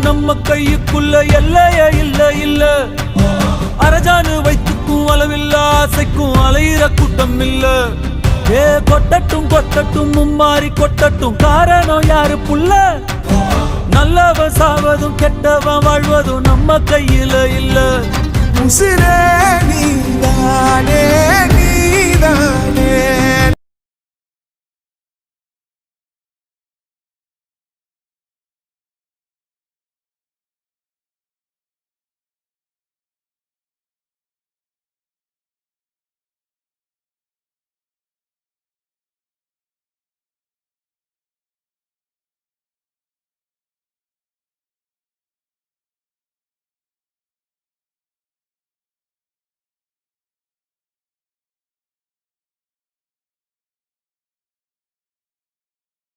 நம்ம கையுக்குள்ள எல்லைய இல்ல இல்ல. அரஜானு வைத்துக்கும் அளவில்ல, ஆசைக்கும் அலையிற கூட்டம் இல்ல. ஏ கொட்டட்டும் கொட்டட்டும் மும்மாறி கொட்டட்டும், காரணம் யாரு புள்ள? நல்லவன் சாவதும் கெட்டவன் வாழ்வதும் நம்ம கையில இல்ல. உசிரே நீதானே நீதானே